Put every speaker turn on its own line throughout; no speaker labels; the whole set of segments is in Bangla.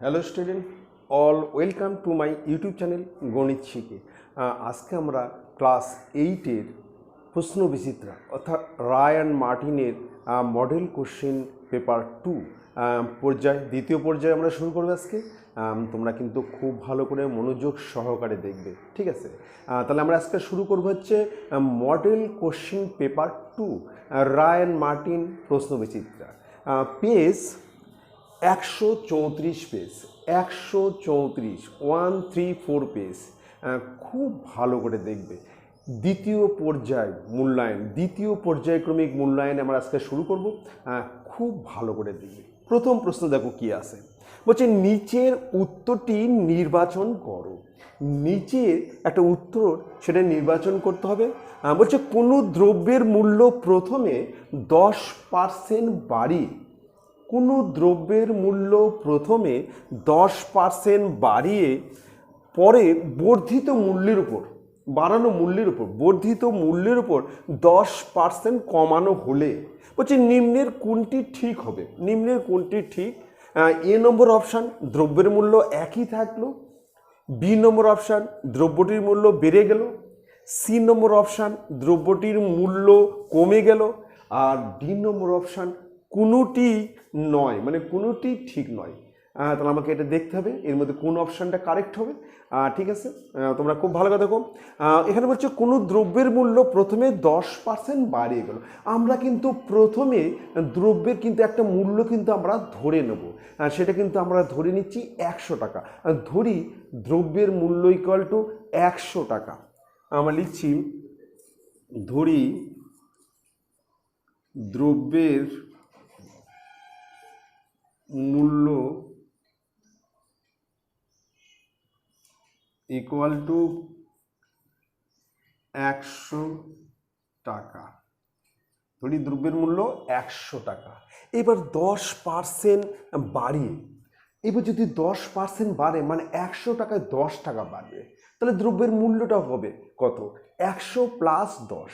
Hello student, all welcome to my YouTube channel গণিত শিখে। আজকে আমরা ক্লাস 8-এর প্রশ্ন বিচিত্রা অর্থাৎ রায় অ্যান্ড মার্টিনের মডেল কোশ্চেন পেপার 2 পর্যায় দ্বিতীয় পর্যায়ে আমরা শুরু করবো আজকে। তোমরা কিন্তু খুব ভালো করে মনোযোগ সহকারে দেখবে, ঠিক আছে? তাহলে আমরা আজকে শুরু করবো হচ্ছে model question paper 2 Ray and Martin Proshno Bichitra, page 134 page, 134 134 page. খুব ভালো করে দেখবে। দ্বিতীয় পর্যায় মূল্যায়ন, দ্বিতীয় পর্যায়ক্রমিক মূল্যায়ন আমরা আজকে শুরু করব। খুব ভালো করে দেখবে। প্রথম প্রশ্ন দেখো কি আছে, বলছে নিচের উত্তরটি নির্বাচন করো। নিচের একটা উত্তর সেটা নির্বাচন করতে হবে। বলছে কোনো দ্রব্যের মূল্য প্রথমে 10% বাড়িয়ে, কোনো দ্রব্যের মূল্য প্রথমে 10% বাড়িয়ে পরে বর্ধিত মূল্যের উপর, বাড়ানো মূল্যের উপর, বর্ধিত মূল্যের উপর 10% কমানো হলে বলছে নিম্নের কোনটি ঠিক হবে? নিম্নের কোনটি ঠিক? এ নম্বর অপশান দ্রব্যের মূল্য একই থাকলো, বি নম্বর অপশান দ্রব্যটির মূল্য বেড়ে গেল, সি নম্বর অপশান দ্রব্যটির মূল্য কমে গেল, আর ডি নম্বর অপশান কোনোটি নয়, মানে কোনোটি ঠিক নয়। তাহলে আমাকে এটা দেখতে হবে এর মধ্যে কোন অপশানটা কারেক্ট হবে। ঠিক আছে, তোমরা খুব ভালো করে দেখো। এখানে বলছে কোনো দ্রব্যের মূল্য প্রথমে 10% বাড়িয়ে গেল। আমরা কিন্তু প্রথমে দ্রব্যের কিন্তু একটা মূল্য কিন্তু আমরা ধরে নেব, সেটা কিন্তু আমরা ধরে নিচ্ছি 100 টাকা। ধরি দ্রব্যের মূল্য ইকুয়াল টু 100 টাকা। আমরা লিখছি ধরি দ্রব্যের মূল্য ইকুয়াল টু 100 টাকা। ধরি দ্রব্যের মূল্য 100 টাকা। এবার 10% বাড়িয়ে, এবার যদি 10% বাড়ে মানে 100 টাকায় 10 টাকা বাড়বে, তাহলে দ্রব্যের মূল্যটা হবে কত? 100 প্লাস 10,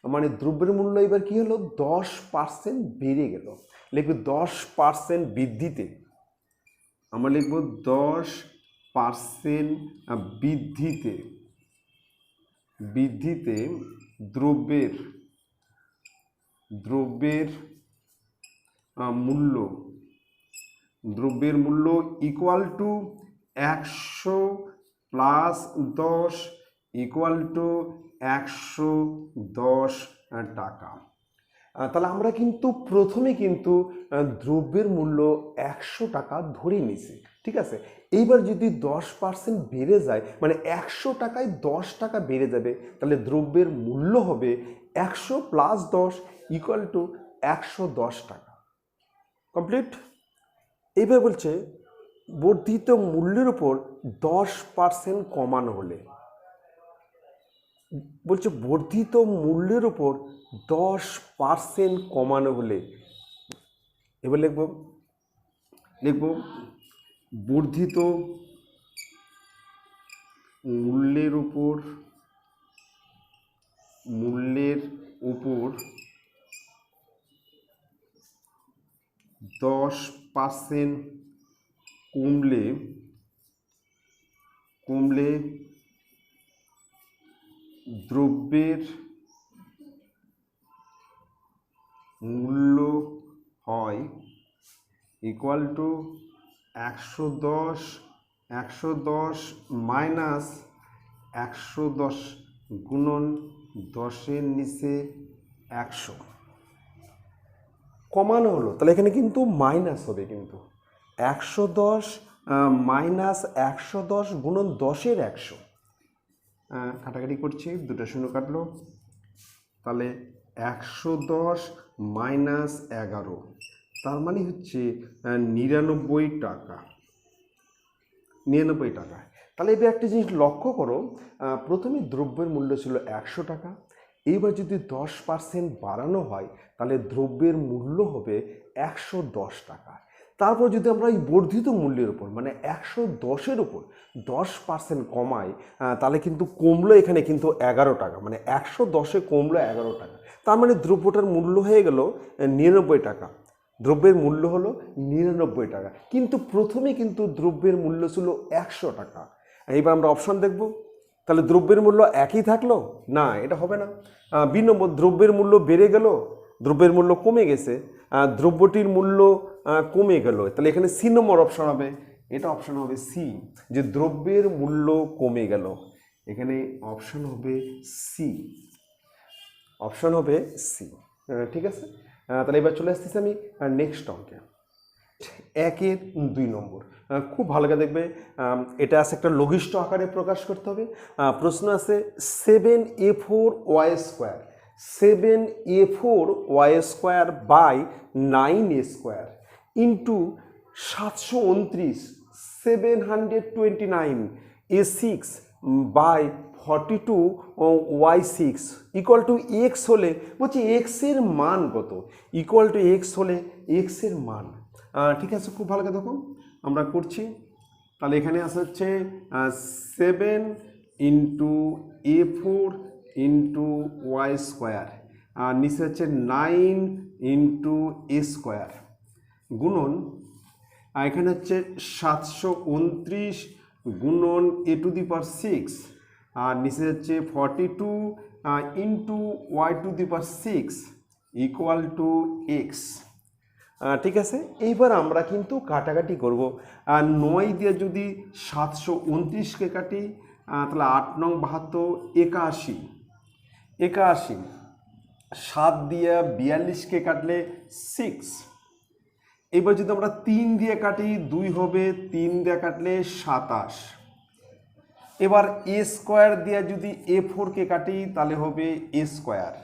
মানে দ্রব্যের মূল্য এবার কি হলো? 10% বেড়ে গেল। লিখব 10% বৃদ্ধিতে, আমরা লিখব 10% বৃদ্ধিতে, বৃদ্ধিতে দ্রব্যের মূল্য, দ্রব্যের মূল্য equal to 100 plus 10 equal to 110 টাকা। তাহলে আমরা কিন্তু প্রথমে কিন্তু দ্রব্যের মূল্য 100 টাকা ধরে নিছি, ঠিক আছে? এইবার যদি 10% বেড়ে যায় মানে 100 টাকায় 10 টাকা বেড়ে যাবে, তাহলে দ্রব্যের মূল্য হবে 100 প্লাস 10 ইকুয়াল টু 110 টাকা। কমপ্লিট। এইবার বলছে বর্ধিত মূল্যের উপর 10% কমানো হলে, বলছে বর্ধিত মূল্যের উপর 10% কমানো হলে, এবার লিখব বর্ধিত মূল্যের উপর 10% কমলে দ্রব্যের মূল্য হয় ইকুয়াল টু 110 মাইনাস 110 গুণন 10-এর নিচে 100 কমানো হলো। তাহলে এখানে কিন্তু মাইনাস হবে, কিন্তু 110 মাইনাস 110 গুণন 10-এর 100, কাটাকাটি করছি, দুটো শূন্য কাটলো, তাহলে 110 মাইনাস 11, তার মানে হচ্ছে 99 টাকা। 99 টাকা। তাহলে এবার একটা জিনিস লক্ষ্য করো, প্রথমে দ্রব্যের মূল্য ছিল 100 টাকা, এইবার যদি 10% বাড়ানো হয় তাহলে দ্রব্যের মূল্য হবে 110 টাকা। তারপর যদি আমরা এই বর্ধিত মূল্যের উপর মানে 110-এর উপর 10% কমাই, তাহলে কিন্তু কমলো এখানে কিন্তু 11 টাকা, মানে 110-এ কমলো 11 টাকা। তার মানে দ্রব্যটার মূল্য হয়ে গেল 99 টাকা। দ্রব্যের মূল্য হলো 99 টাকা, কিন্তু প্রথমে কিন্তু দ্রব্যের মূল্য ছিল 100 টাকা। এইবার আমরা অপশন দেখব, তাহলে দ্রব্যের মূল্য একই থাকলো না, এটা হবে না। বি নম্বর, দ্রব্যের মূল্য বেড়ে গেল, দ্রব্যের মূল্য কমে গেছে, দ্রব্যটির মূল্য কমে গেল, তাহলে এখানে সি নম্বর অপশন হবে, এটা অপশন হবে সি, যে দ্রব্যের মূল্য কমে গেল, এখানে অপশন হবে সি, অপশন হবে সি। ঠিক আছে, তাহলে এবার চলে আসতেছি আমি নেক্সট অঙ্কে, 1-এর 2 নম্বর। খুব ভালো করে দেখবে, এটা আছে একটা লঘিষ্ঠ আকারে প্রকাশ করতে হবে। প্রশ্ন আছে 7a4y² 7a4y² by 9a² into 729 729a6 by 42y6 equal to X হলে, বলছি এক্স এর মান কত, ইকুয়াল টু এক্স হলে এক্স এর মান। ঠিক আছে, খুব ভালো করে দেখো, আমরা করছি। তাহলে এখানে আসা হচ্ছে 7 ইন্টু a4 ইন্টু y² আর নিচে হচ্ছে 9 ইন্টু a² গুণন, এখানে হচ্ছে 729 গুণন a⁶ আর নিচে হচ্ছে 42 into y⁶ equal to x. ঠিক আছে, এইবার আমরা কিন্তু কাটাকাটি করব। 9 দিয়ে যদি 729কে কাটি, তাহলে 8 নং 72 81 81, 7 দিয়ে 42কে কাটলে 6। এবার যদি আমরা 3 দিয়ে কাটি 2 হবে, 3 দিয়ে কাটলে 27। এবার a² দিয়ে যদি a4কে কাটি তাহলে হবে a²,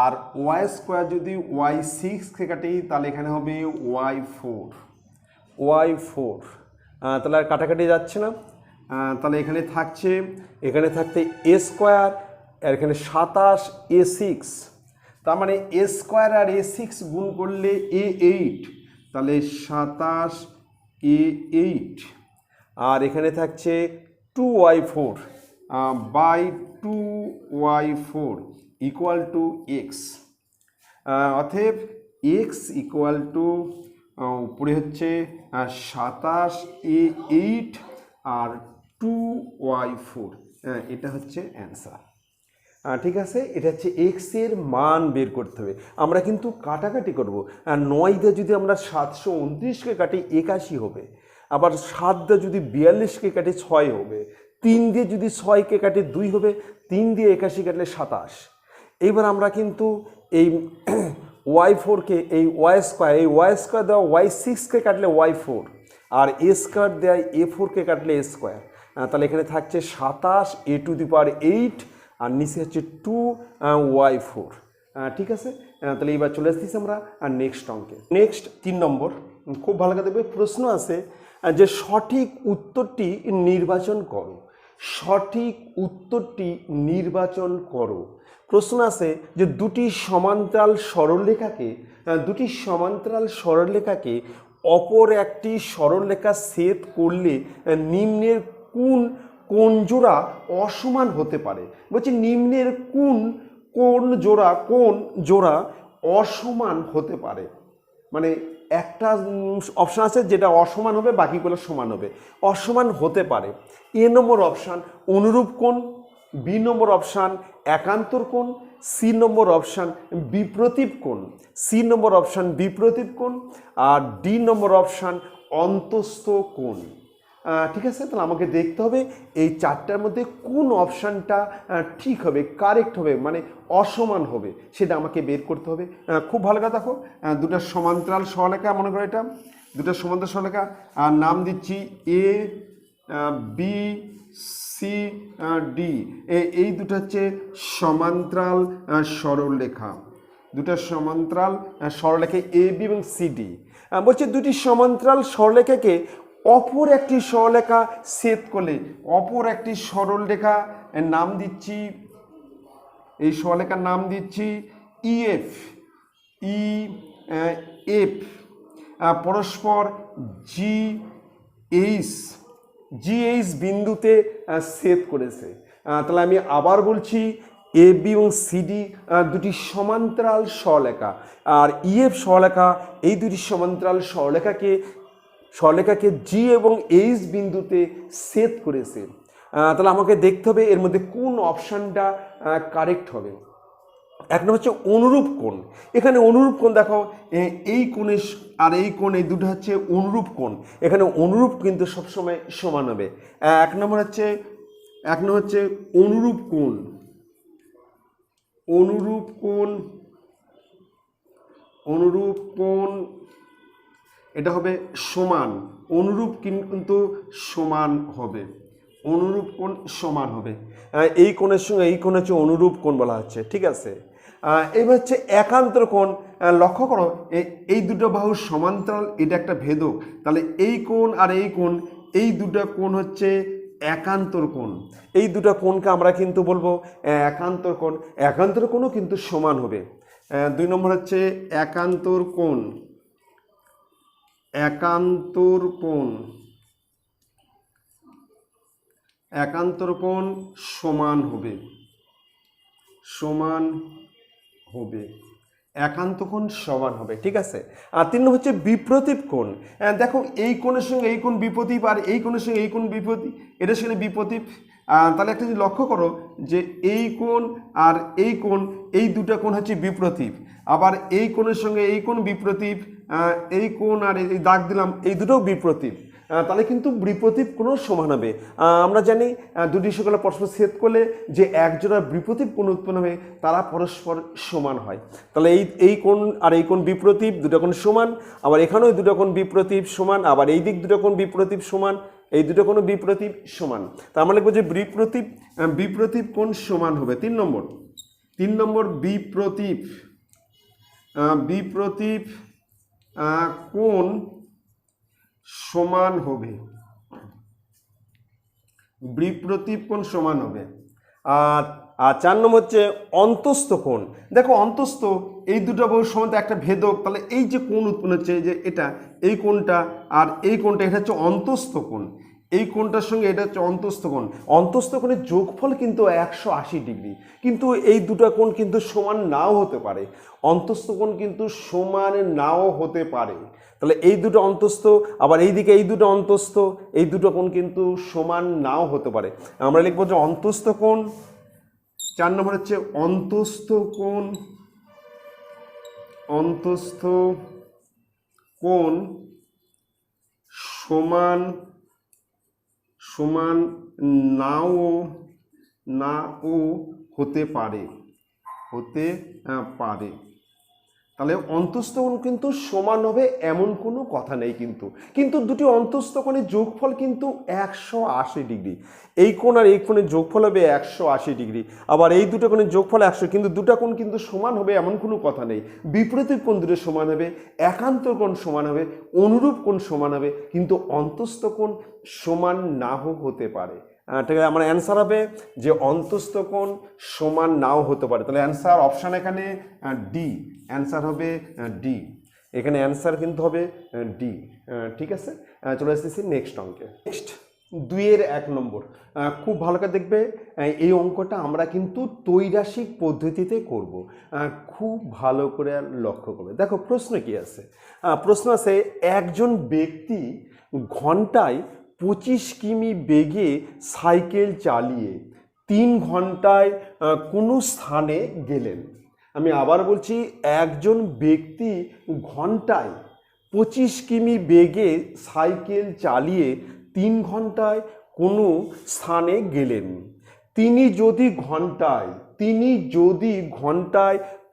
আর y² যদি y6কে কাটি তাহলে এখানে হবে y4 তাহলে আর কাটাকাটি যাচ্ছে না। তাহলে এখানে থাকছে, এখানে থাকতে a² আর এখানে 27 a6, তার মানে a² আর a6 গুণ করলে a8, তাহলে 27 a8 আর এখানে থাকছে 2y4 by 2y4 equal to X. অতএব এক্স ইকুয়াল টু উপরে হচ্ছে 27 a8 আর 2y4, এটা হচ্ছে অ্যান্সার। ঠিক আছে, এটা হচ্ছে এক্স এর মান বের করতে হবে। আমরা কিন্তু কাটাকাটি করব। 9 দিয়ে যদি আমরা 729কে কাটি 81 হবে, আবার 7 দিয়ে যদি 42কে কাটি 6 হবে, 3 দিয়ে যদি 6কে কাটি 2 হবে, 3 দিয়ে 81 কাটলে 27। এইবার আমরা কিন্তু এই y4কে এই y² দেওয়া y6কে কাটলে y4 আর a² দেওয়া a4কে কাটলে a², তাহলে এখানে থাকছে 27 a⁸ আর নিচে হচ্ছে 2y4। ঠিক আছে, তাহলে এবার চলে আসতেছি আমরা নেক্সট অঙ্কে। নেক্সট 3 নম্বর, খুব ভালো করে দেখবে, প্রশ্ন আছে যে সঠিক উত্তরটি নির্বাচন করো, সঠিক উত্তরটি নির্বাচন করো। প্রশ্ন আছে যে দুটি সমান্তরাল সরলরেখাকে অপর একটি সরলরেখা ছেদ করলে নিম্নের কোন জোড়া অসমান হতে পারে। বলছি নিম্নের কোন জোড়া অসমান হতে পারে, মানে একটা অপশান আছে যেটা অসমান হবে, বাকিগুলো সমান হবে। অসমান হতে পারে এ নম্বর অপশান অনুরূপ কোণ, বি নম্বর অপশান একান্তর কোণ, সি নম্বর অপশান বিপ্রতীপ কোণ, আর ডি নম্বর অপশান অন্তস্থ কোণ। ঠিক আছে, তাহলে আমাকে দেখতে হবে এই 4টার মধ্যে কোন অপশানটা ঠিক হবে, কারেক্ট হবে, মানে অসমান হবে, সেটা আমাকে বের করতে হবে। খুব ভালো কথা দেখো, দুটো সমান্তরাল সরলরেখা, মনে করো এটা দুটো সমান্তরাল সরলরেখা, নাম দিচ্ছি এ বি সি ডি, এই দুটো হচ্ছে সমান্তরাল সরলরেখা, দুটো সমান্তরাল সরলরেখা এ বি এবং সি ডি। বলছে দুটি সমান্তরাল সরলরেখাকে অপর একটি সরলরেখা ছেদ করলে, অপর একটি সরলরেখা নাম দিচ্ছি, এই সরলরেখার নাম দিচ্ছি ইএফ, পরস্পর জিএইচ বিন্দুতে ছেদ করেছে। তাহলে আমি আবার বলছি, এ বি এবং সিডি দুটি সমান্তরাল সরলরেখা, আর ইএফ সরলরেখা, এই দুটি সমান্তরাল সরলরেখাকে জি এবং এইচ বিন্দুতে ছেদ করেছে। তাহলে আমাকে দেখতে হবে এর মধ্যে কোন অপশানটা কারেক্ট হবে। এক নম্বর হচ্ছে অনুরূপ কোণ। এখানে অনুরূপ কোণ দেখো, এই কোণে আর এই কোণ, এই দুটো হচ্ছে অনুরূপ কোণ। এখানে অনুরূপ কিন্তু সবসময় সমান হবে। এক নম্বর হচ্ছে অনুরূপ কোণ। অনুরূপ কোণ এটা হবে সমান। অনুরূপ কিন্তু সমান হবে। অনুরূপ কোণ সমান হবে। এই কোণের সঙ্গে এই কোণ হচ্ছে অনুরূপ কোণ বলা হচ্ছে, ঠিক আছে। এবার হচ্ছে একান্তর কোণ। লক্ষ্য করো, এই দুটো বাহু সমান্তরাল, এটা একটা ভেদক। তাহলে এই কোণ আর এই কোণ, এই দুটো কোণ হচ্ছে একান্তর কোণ। এই দুটো কোণকে আমরা কিন্তু বলবো একান্তর কোণ। একান্তর কোণও কিন্তু সমান হবে। 2 নম্বর হচ্ছে একান্তর কোণ। একান্তর কোণ সমান হবে। একান্ত কোণ সমান হবে, ঠিক আছে। আর 3 নম্বর হচ্ছে বিপ্রতীপ কোণ। দেখো, এই কোণের সঙ্গে এই কোণ বিপ্রতীপ, আর এই কোণের সঙ্গে এই কোণ বিপ্রতীপ, এটার সঙ্গে বিপ্রতীপ। তাহলে একটা জিনিস লক্ষ্য করো যে এই কোণ আর এই কোণ, এই দুটো কোণ হচ্ছে বিপ্রতীপ। আবার এই কোণের সঙ্গে এই কোণ বিপ্রতীপ, এই কোণ আর এই দাগ দিলাম, এই দুটোও বিপ্রতীপ। তাহলে কিন্তু বিপ্রতীপ কোণ সমান হবে। আমরা জানি দুটি শৃঙ্খলা পরস্পর ছেদ করলে যে একজোড়া বিপ্রতীপ কোণ উৎপন্ন হবে, তারা পরস্পর সমান হয়। তাহলে এই কোণ আর এই কোণ বিপ্রতীপ, দুটো কোণ সমান। আবার এখানেও দুটো কোণ বিপ্রতীপ সমান, আবার এই দিক দুটো কোণ বিপ্রতীপ সমান, এই দুটো কোণ বিপ্রতীপ সমান। তা আমরা লিখবো যে বিপ্রতীপ কোণ সমান হবে। 3 নম্বর বিপ্রতীপ কোণ সমান হবে। বিপ্রতীপ কোণ সমান হবে। আর 4 নম্বর হচ্ছে অন্তস্থ কোণ। দেখো, অন্তস্থ, এই দুটো বাহু সমান একটা ভেদক। তাহলে এই যে কোণ উৎপন্ন হচ্ছে, যে এটা, এই কোণটা আর এই কোণটা, এটা হচ্ছে অন্তস্থ কোণ। এই কোণটার সঙ্গে এটা হচ্ছে অন্তস্থ কোণ। অন্তস্থ কোণের যোগফল কিন্তু 180 ডিগ্রি। কিন্তু এই দুটো কোণ কিন্তু সমান নাও হতে পারে। অন্তস্থ কোণ কিন্তু সমান নাও হতে পারে। তাহলে এই দুটো অন্তস্থ, আবার এইদিকে এই দুটো অন্তস্থ, এই দুটো কোণ কিন্তু সমান নাও হতে পারে। আমরা লিখবো যে অন্তস্থ কোণ। 4 নম্বর হচ্ছে অন্তস্থ কোণ সমান নাও হতে পারে। তাহলে অন্তস্থ কোণ কিন্তু সমান হবে এমন কোনো কথা নেই। কিন্তু দুটি অন্তস্থ কোণের যোগফল কিন্তু 180 ডিগ্রি। এই কোণ আর এই কোণের যোগফল হবে 180 ডিগ্রি। আবার এই দুটো কোণের যোগফল 100, কিন্তু দুটো কোণ কিন্তু সমান হবে এমন কোনো কথা নেই। বিপরীত কোণ দুটো সমান হবে, একান্তর কোণ সমান হবে, অনুরূপ কোণ সমান হবে, কিন্তু অন্তস্থ কোণ সমান নাও হতে পারে। ঠিক আছে, আমার অ্যান্সার হবে যে অন্তস্থ কোণ সমান নাও হতে পারে। তাহলে অ্যান্সার অপশান এখানে ডি। অ্যান্সার হবে ডি। এখানে অ্যান্সার কিন্তু হবে ডি। ঠিক আছে, চলে আসতেছি নেক্সট অঙ্কে। নেক্সট 2-1 নম্বর। খুব ভালো করে দেখবে, এই অঙ্কটা আমরা কিন্তু ত্রৈরাশিক পদ্ধতিতে করব। খুব ভালো করে লক্ষ্য করবে। দেখো, প্রশ্ন কি আছে? প্রশ্ন আছে, একজন ব্যক্তি ঘন্টায় 25 কিমি বেগে সাইকেল চালিয়ে 3 ঘন্টায় কোনো স্থানে গেলেন। আমি আবার বলছি, একজন ব্যক্তি ঘন্টায় 25 কিমি বেগে সাইকেল চালিয়ে 3 ঘন্টায় কোনো স্থানে গেলেন। তিনি যদি ঘন্টায়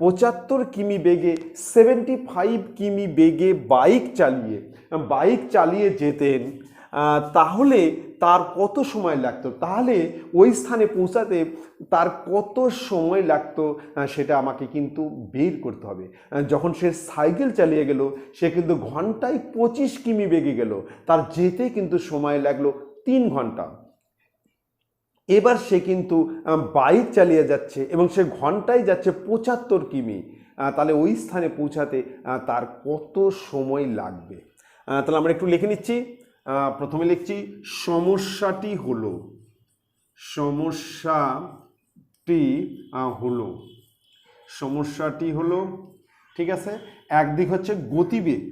75 কিমি বেগে 75 কিমি বেগে বাইক চালিয়ে যেতেন, তাহলে তার কত সময় লাগতো? তাহলে ওই স্থানে পৌঁছাতে তার কত সময় লাগতো সেটা আমাকে কিন্তু বের করতে হবে। যখন সে সাইকেল চালিয়ে গেল, সে কিন্তু ঘন্টায় 25 কিমি বেগে গেল, তার যেতে কিন্তু সময় লাগলো 3 ঘন্টা। এবার সে কিন্তু বাইক চালিয়ে যাচ্ছে এবং সে ঘন্টায় যাচ্ছে 75 কিমি। তাহলে ওই স্থানে পৌঁছাতে তার কত সময় লাগবে? তাহলে আমরা একটু লিখে নিচ্ছি। প্রথমে লিখছি, সমস্যাটি হলো, সমস্যাটি হলো, ঠিক আছে। একদিক হচ্ছে গতিবেগ,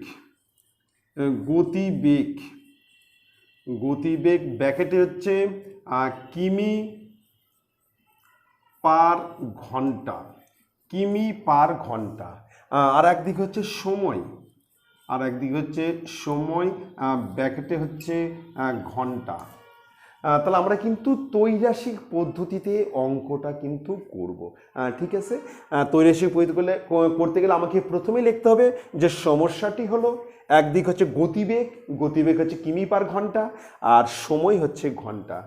গতিবেগ, গতিবেগ ব্যাকেটে হচ্ছে কিমি পার ঘন্টা, কিমি পার ঘন্টা। আর একদিক হচ্ছে সময়, আর একদিক হচ্ছে সময়, ব্যাকেটে হচ্ছে ঘন্টা। তাহলে আমরা কিন্তু ত্রৈরাশিক পদ্ধতিতে অঙ্কটা কিন্তু করব, ঠিক আছে। ত্রৈরাশিক পদ্ধতি করতে গেলে আমাকে প্রথমেই লিখতে হবে যে সমস্যাটি হলো, একদিক হচ্ছে গতিবেগ, গতিবেগ হচ্ছে কিমি পার ঘন্টা, আর সময় হচ্ছে ঘন্টা।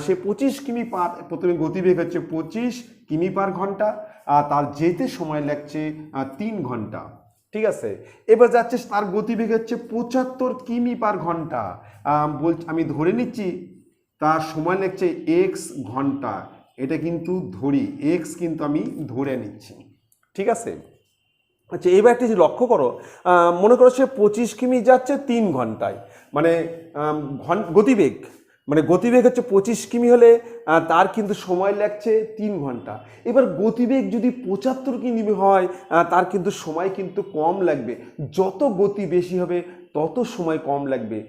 সে 25 কিমি পার, প্রথমে গতিবেগ হচ্ছে 25 কিমি পার ঘন্টা, আর তার যেতে সময় লাগছে 3 ঘন্টা, ঠিক আছে। এবার যাচ্ছে তার গতিবেগ হচ্ছে 75 কিমি পার ঘন্টা, আমি ধরে নিচ্ছি তার সময় লাগছে এক্স ঘন্টা, এটা কিন্তু ধরি, এক্স কিন্তু আমি ধরে নিচ্ছি, ঠিক আছে। আচ্ছা, এবার একটি যে লক্ষ্য করো, মনে করো সে 25 কিমি যাচ্ছে 3 ঘন্টায়, মানে গতিবেগ, মানে গতিবেগ হচ্ছে 25 কিমি হলে তার কিন্তু সময় লাগছে 3 ঘন্টা। এবার গতিবেগ যদি 75 কিমি হয় তার কিন্তু সময় কিন্তু কম লাগবে, যত গতি বেশি হবে তত সময় কম লাগবে।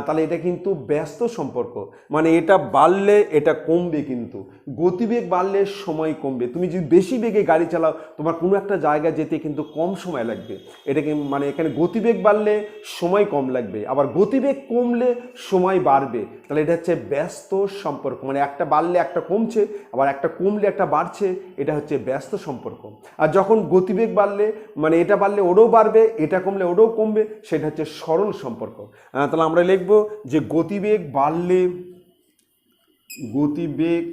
তাহলে এটা কিন্তু ব্যস্ত সম্পর্ক, মানে এটা বাড়লে এটা কমবে, কিন্তু গতিবেগ বাড়লে সময় কমবে। তুমি যদি বেশি বেগে গাড়ি চালাও তোমার কোনো একটা জায়গায় যেতে কিন্তু কম সময় লাগবে, এটাকে মানে এখানে গতিবেগ বাড়লে সময় কম লাগবে, আবার গতিবেগ কমলে সময় বাড়বে। তাহলে এটা হচ্ছে ব্যস্ত সম্পর্ক, মানে একটা বাড়লে একটা কমছে, আবার একটা কমলে একটা বাড়ছে, এটা হচ্ছে ব্যস্ত সম্পর্ক। আর যখন গতিবেগ বাড়লে মানে এটা বাড়লে ওটাও বাড়বে, এটা কমলে ওটাও কমবে, সেটা হচ্ছে সরল সম্পর্ক। তাহলে আমরা লিখব যে গতিবেগ বাড়লে, গতিবেগ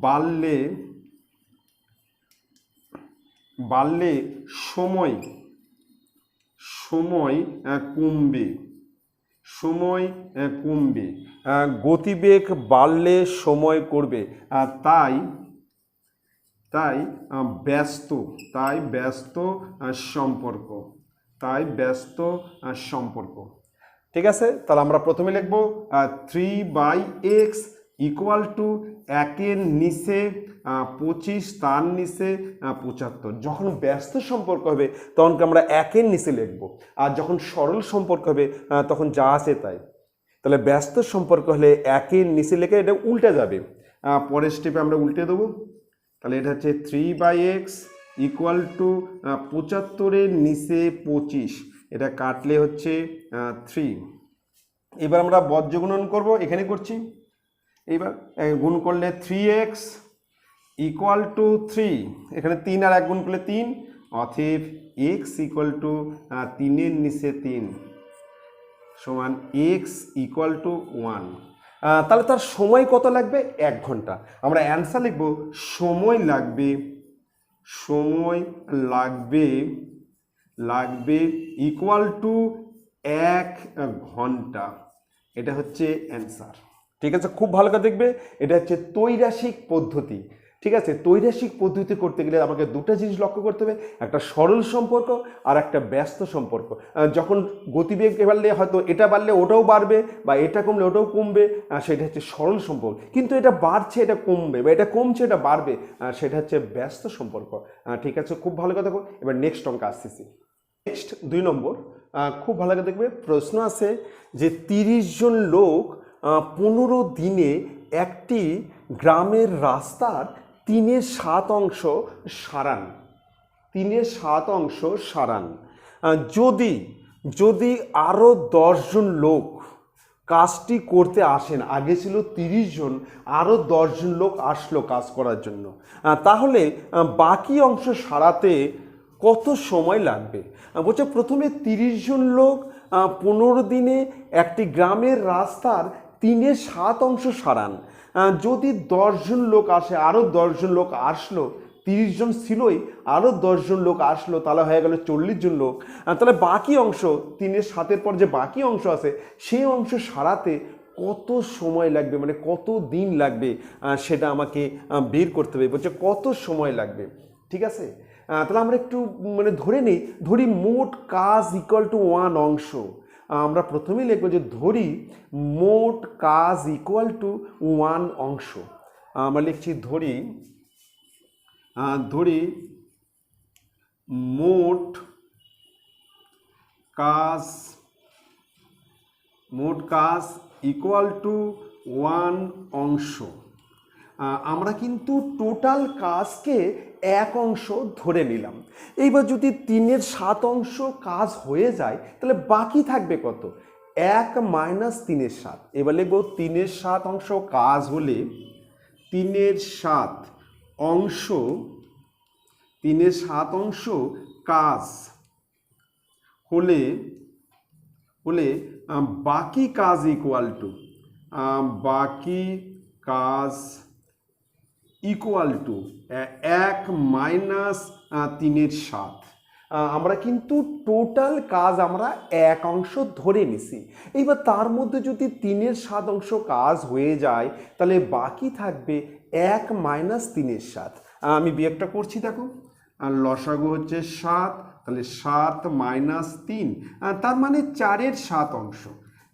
বাড়লে বাড়লে সময়, সময় কমবে, সময় কমবে, গতিবেগ বাড়লে সময় করবে, তাই তাই ব্যস্ত, তাই ব্যস্ত সম্পর্ক, তাই ব্যস্ত সম্পর্ক, ঠিক আছে। তাহলে আমরা প্রথমে লিখব 3/x ইকুয়াল টু 1-এর নিচে 25 তার নিচে 75। যখন ব্যস্ত সম্পর্ক হবে তখন আমরা 1-এর নিচে লিখব, আর যখন সরল সম্পর্ক হবে তখন যা আছে তাই। তাহলে ব্যস্ত সম্পর্ক হলে 1-এর নিচে লিখে এটা উল্টে যাবে, পরের স্টেপে আমরা উল্টে দেবো। তাহলে এটা হচ্ছে 3/x ইকুয়াল টু 75-এর নিচে 25, এটা কাটলে হচ্ছে 3। এবার আমরা বজ্রগুণন করব, এখানে করছি। এইবার গুণ করলে 3x ইকুয়াল টু 3, এখানে 3 আর 1 গুণ করলে 3, অতএব x ইকুয়াল টু 3-এর নিচে 3 সমান x ইকুয়াল টু 1। তাহলে তার সময় কত লাগবে? 1 ঘন্টা। আমরা অ্যান্সার লিখব সময় লাগবে, সময় লাগবে লাগবে ইকুয়াল টু 1 ঘন্টা। এটা হচ্ছে অ্যান্সার, ঠিক আছে। খুব ভালো করে দেখবে, এটা হচ্ছে ত্রৈরাশিক পদ্ধতি, ঠিক আছে। ত্রৈরাশিক পদ্ধতি করতে গেলে আমাকে দুটো জিনিস লক্ষ্য করতে হবে, একটা সরল সম্পর্ক আর একটা ব্যস্ত সম্পর্ক। যখন গতিবেগ বাড়লে হয়তো এটা বাড়লে ওটাও বাড়বে, বা এটা কমলে ওটাও কমবে, সেটা হচ্ছে সরল সম্পর্ক। কিন্তু এটা বাড়ছে এটা কমবে, বা এটা কমছে এটা বাড়বে, সেটা হচ্ছে ব্যস্ত সম্পর্ক, ঠিক আছে। খুব ভালো কথা। এবার নেক্সট অঙ্ক আসতেছি। নেক্সট 2 নম্বর, খুব ভালো করে দেখবে। প্রশ্ন আছে যে 30 জন লোক 15 দিনে একটি গ্রামের রাস্তার 3/7 অংশ সারান, 3/7 অংশ সারান। যদি যদি আরও 10 জন লোক কাজটি করতে আসেন, আগে ছিল 30 জন, আরও 10 জন লোক আসলো কাজ করার জন্য, তাহলে বাকি অংশ সারাতে কত সময় লাগবে? বলছে প্রথমে 30 জন লোক 15 দিনে একটি গ্রামের রাস্তার 3/7 অংশ সারান। যদি 10 জন লোক আসে, আরও 10 জন লোক আসলো, 30 জন ছিলই, আরও 10 জন লোক আসলো, তাহলে হয়ে গেল 40 জন লোক। তাহলে বাকি অংশ 3/7-এর পর যে বাকি অংশ আছে সেই অংশ সারাতে কত সময় লাগবে, মানে কত দিন লাগবে, সেটা আমাকে বের করতে হবে। বলছে কত সময় লাগবে, ঠিক আছে। তাহলে আমরা একটু মানে ধরি মোট কাজ ইকুয়াল টু 1 অংশ। আমরা প্রথমেই লিখবো যে ধরি মোট কাজ ইকুয়াল টু 1 অংশ। আমরা লিখছি ধরি মোট কাজ ইকুয়াল টু 1 অংশ। আমরা কিন্তু টোটাল কাজকে 1 অংশ ধরে নিলাম। এইবার যদি 3-এর 7 অংশ কাজ হয়ে যায় তাহলে বাকি থাকবে কত? 1 মাইনাস 3-এর 7। এবার লিখব 3-এর 7 অংশ কাজ হলে 3-এর 7 অংশ 3-এর 7 অংশ কাজ হলে বাকি কাজ equal to equal to 1 minus 3-এর 7। আমরা কিন্তু টোটাল কাজ আমরা 1 অংশ ধরে নিছি। এইবার তার মধ্যে যদি 3-এর 7 অংশ কাজ হয়ে যায় তাহলে বাকি থাকবে 1 মাইনাস 3-এর 7। আমি বিয়োগটা করছি, দেখো লসাগু হচ্ছে 7, তাহলে 7 মাইনাস 3, তার মানে 4-এর 7 অংশ।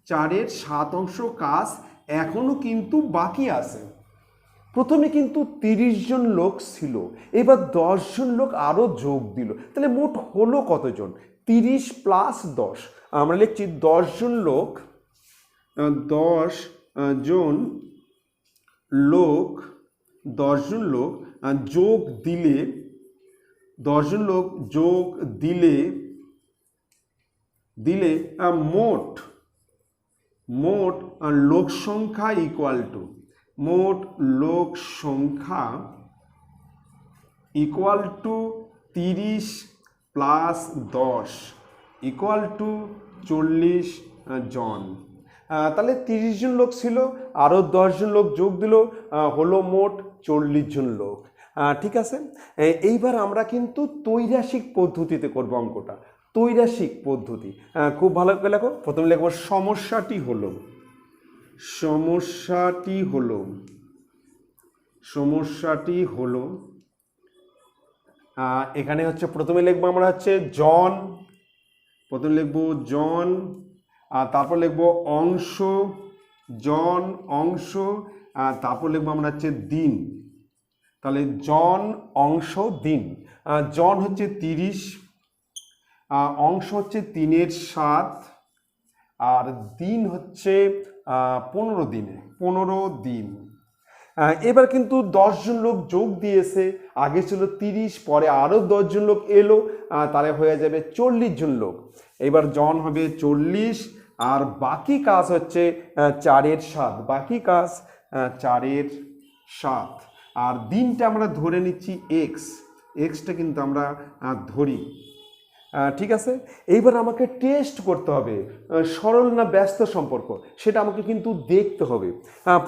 4-এর 7 অংশ কাজ এখনো কিন্তু বাকি আছে। প্রথমে কিন্তু 30 জন লোক ছিল, এবার 10 জন লোক আরও যোগ দিল, তাহলে মোট হলো কতজন? 30 প্লাস 10। আমরা লিখছি 10 জন লোক 10 জন লোক যোগ দিলে 10 জন লোক যোগ দিলে মোট লোক সংখ্যা ইকুয়াল টু মোট লোক সংখ্যা equal to 30 plus 10 equal to 40 জন। তাহলে 30 জন লোক ছিল, আরও 10 জন লোক যোগ দিল, হলো মোট 40 জন লোক। ঠিক আছে, এইবার আমরা কিন্তু ত্রৈরাসিক পদ্ধতিতে করব অঙ্কটা। ত্রৈরাসিক পদ্ধতি খুব ভালো করে লেখো। প্রথমে লিখব সমস্যাটি হলো এখানে হচ্ছে প্রথমে লিখবো আমরা হচ্ছে জন, প্রথমে লিখবো জন, তারপর লিখবো অংশ, জন অংশ, তারপর লিখবো আমরা হচ্ছে দিন। তাহলে জন অংশ দিন। জন হচ্ছে 30, অংশ হচ্ছে 3-এর 7, আর দিন হচ্ছে 15 দিন। এবার কিন্তু 10 জন লোক যোগ দিয়েছে, আগে ছিল 30, পরে আরও 10 জন লোক এলো, তাহলে হয়ে যাবে 40 জন লোক। এবার জন হবে 40, আর বাকি কাজ হচ্ছে 4-এর 7, বাকি কাজ 4-এর 7, আর দিনটা আমরা ধরে নিচ্ছি এক্সটা কিন্তু আমরা ধরি। ঠিক আছে, এইবার আমাকে টেস্ট করতে হবে সরল না ব্যস্ত সম্পর্ক, সেটা আমাকে কিন্তু দেখতে হবে।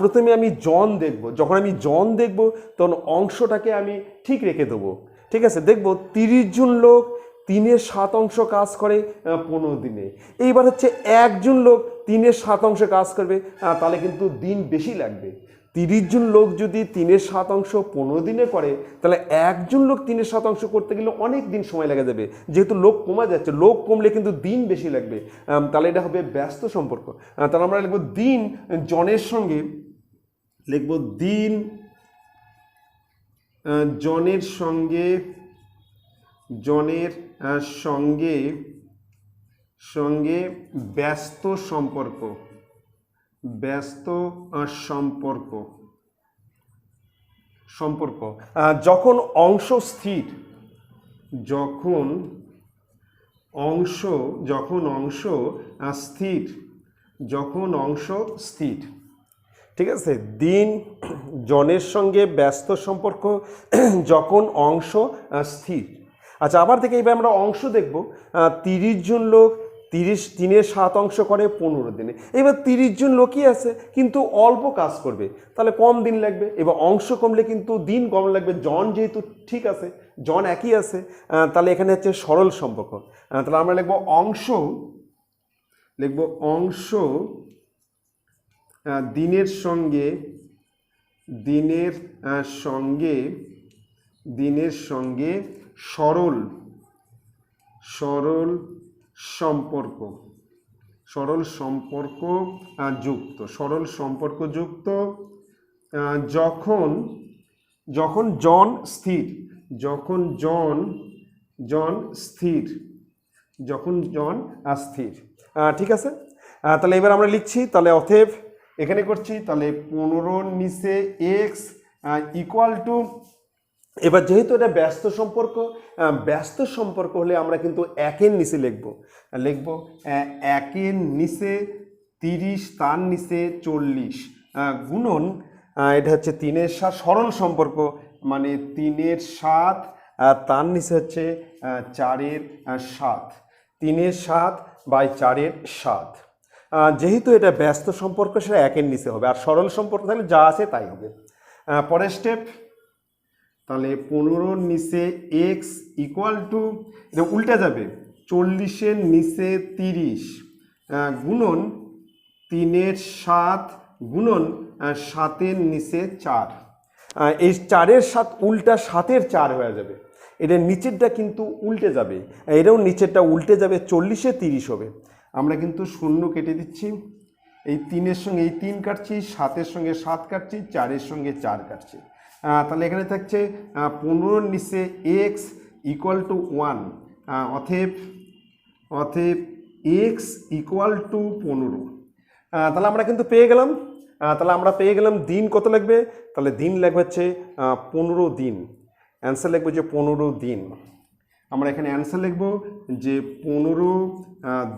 প্রথমে আমি জন দেখব, যখন আমি জন দেখব তখন অংশটাকে আমি ঠিক রেখে দেবো। ঠিক আছে, দেখব 30 জন লোক 3-এর 7 অংশ কাজ করে 15 দিনে। এইবার হচ্ছে 1 জন লোক 3-এর 7 অংশ কাজ করবে, তাহলে কিন্তু দিন বেশি লাগবে। 30 জন লোক যদি 3-এর 7 অংশ 15 দিনে করে, তাহলে 1 জন লোক 3-এর 7 অংশ করতে গেলে অনেক দিন সময় লেগে যাবে। যেহেতু লোক কমে যাচ্ছে, লোক কমলে কিন্তু দিন বেশি লাগবে, তাহলে এটা হবে ব্যস্ত সম্পর্ক। তাহলে আমরা লিখব দিন জনের সঙ্গে, লিখব দিন জনের সঙ্গে ব্যস্ত সম্পর্ক। যখন অংশ স্থির, ঠিক আছে, দিন জনের সঙ্গে ব্যস্ত সম্পর্ক যখন অংশ স্থির। আচ্ছা, আবার থেকে এবার আমরা অংশ দেখব। 30 জন লোক 3-এর 7 অংশ করে 15 দিনে। এবার 30 জন লোকই আছে কিন্তু অল্প কাজ করবে, তাহলে কম দিন লাগবে। এবার অংশ কমলে কিন্তু দিন কম লাগবে। জন যেহেতু ঠিক আছে, জন একই আছে, তাহলে এখানে হচ্ছে সরল সম্পর্ক। তাহলে আমরা লিখব অংশ দিনের সঙ্গে সরল সম্পর্ক যুক্ত। যখন যখন জন স্থির, যখন জন স্থির, যখন জন স্থির। ঠিক আছে, তাহলে এবার আমরা লিখছি, তাহলে অতএব এখানে করছি, তাহলে 15 নিচে এক্স ইকুয়াল টু, এবার যেহেতু এটা ব্যস্ত সম্পর্ক হলে আমরা কিন্তু একের নিচে লিখব একের নিচে 30 তার নিচে 40 গুণন, এটা হচ্ছে 3-এর 7 সরল সম্পর্ক, মানে 3-এর 7 তার নিচে হচ্ছে 4-এর 7, 3-এর 7 বাই 4-এর 7। যেহেতু এটা ব্যস্ত সম্পর্ক সেটা একের নিচে হবে, আর সরল সম্পর্ক তাহলে যা আছে তাই হবে। পরের স্টেপ, তাহলে 15 নিচে এক্স ইকুয়াল টু, এটা উল্টে যাবে, 40-এর নিচে 30 গুণন 3-এর 7 গুণন 7-এর নিচে 4। এই 4-এর 7 উল্টা 7-এর 4 হয়ে যাবে, এটা নিচেরটা কিন্তু উল্টে যাবে, এটাও নিচেরটা উল্টে যাবে, 40-এ 30 হবে। আমরা কিন্তু শূন্য কেটে দিচ্ছি, এই 3-এর সঙ্গে এই 3 কাটছি, 7-এর সঙ্গে 7 কাটছি, 4-এর সঙ্গে 4 কাটছি। তাহলে এখানে থাকছে 15-এর নিচে এক্স ইকুয়াল টু 1, অতএব এক্স ইকুয়াল টু 15। তাহলে আমরা কিন্তু পেয়ে গেলাম, দিন কত লাগবে, তাহলে দিন লাগবে হচ্ছে 15 দিন, অ্যান্সার লিখবো যে 15 দিন। আমরা এখানে অ্যান্সার লিখব যে 15